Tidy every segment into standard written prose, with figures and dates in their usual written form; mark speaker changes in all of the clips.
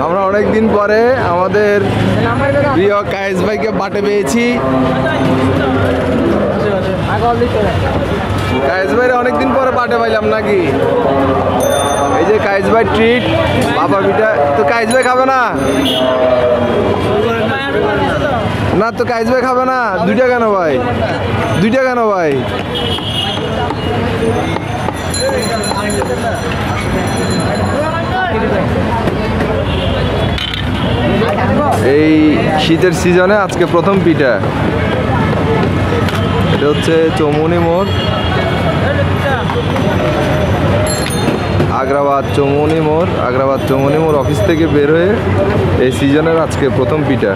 Speaker 1: আমরা অনেকদিন পরে আমাদের প্রিয় কায়েস ভাইকে বাটে পেয়েছি। কায়েস ভাই অনেকদিন পরে বাটে পাইলাম নাকি? এই যে কায়েস ভাই ট্রিট বাবা পিঠা। তো কায়েস ভাই খাবে না? না তো কায়েস ভাই খাবে না? দুইটা কেন ভাই? দুইটা কেন ভাই? এই শীতের সিজনে আজকে প্রথম পিঠা। এটা হচ্ছে চৌমুহনী মোড়, আগ্রাবাদ চৌমুহনী মোড়। আগ্রাবাদ চৌমুহনী মোড় অফিস থেকে বের হয়ে এই সিজনের আজকে প্রথম পিঠা।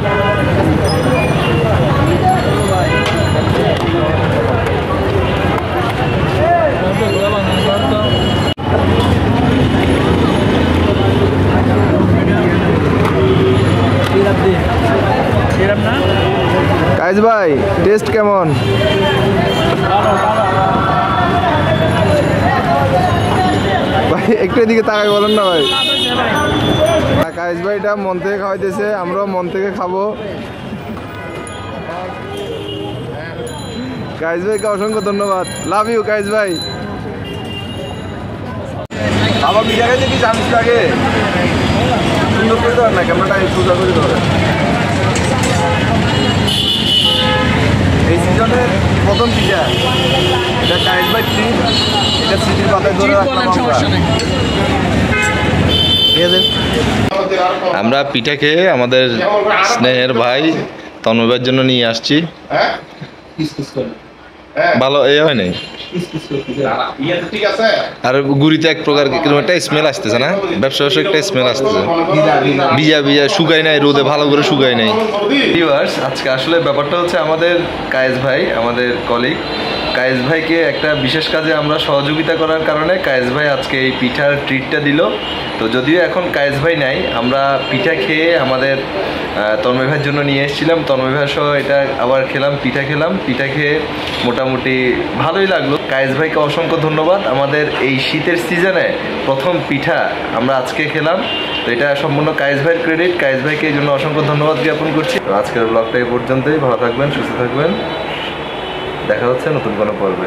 Speaker 1: কায়েস ভাই টেস্ট কেমন? ভাই একটু এদিকে তাকাই বলেন না ভাই। কায়েস ভাই এটা মন থেকে খাওয়াইতেছে, আমরাও মন থেকে খাবো। কায়েস ভাইকে অসংখ্য ধন্যবাদ। লাভ ইউ কায়েস ভাই। আবার পিঠা খাইতে কি জানিস লাগে? সুন্দর করে দেওয়ার না, ক্যামেরাটা সোজা করে ধরে। এই সিজনের প্রথম পিঠা, এটা কায়েস ভাই ট্রিট। এটা স্মৃতির পাতায় ধরে রাখলাম আমরা। পিঠা খেয়ে আমাদের স্নেহের ভাই তন্ময় ভাইয়ের জন্য নিয়ে আসছি। ভালো এ হয় নাই আর গুড়িতে এক প্রকার একটা স্মেল আসতেছে না? ব্যবসা একটা স্মেল আসতেছে, ভিজা ভিজা, শুকাই নাই রোদে, ভালো করে শুকাই নাই। আজকে আসলে ব্যাপারটা হচ্ছে আমাদের কায়েস ভাই, আমাদের কলিগ কায়েস ভাইকে একটা বিশেষ কাজে আমরা সহযোগিতা করার কারণে কায়েস ভাই আজকে এই পিঠার ট্রিটটা দিল। তো যদিও এখন কায়েস ভাই নাই, আমরা পিঠা খেয়ে আমাদের তন্ময় ভাইয়ের জন্য নিয়ে এসেছিলাম। তন্ময় ভাইয়ের সহ এটা আবার খেলাম, পিঠা খেলাম। পিঠা খেয়ে মোটামুটি ভালোই লাগলো। কায়েস ভাইকে অসংখ্য ধন্যবাদ। আমাদের এই শীতের সিজনে প্রথম পিঠা আমরা আজকে খেলাম, তো এটা সম্পূর্ণ কায়েস ভাইয়ের ক্রেডিট। কায়েস ভাইকে এই জন্য অসংখ্য ধন্যবাদ জ্ঞাপন করছি। আজকের ব্লগটা এই পর্যন্তই। ভালো থাকবেন, সুস্থ থাকবেন, দেখা হচ্ছে নতুন কোনো পর্বে।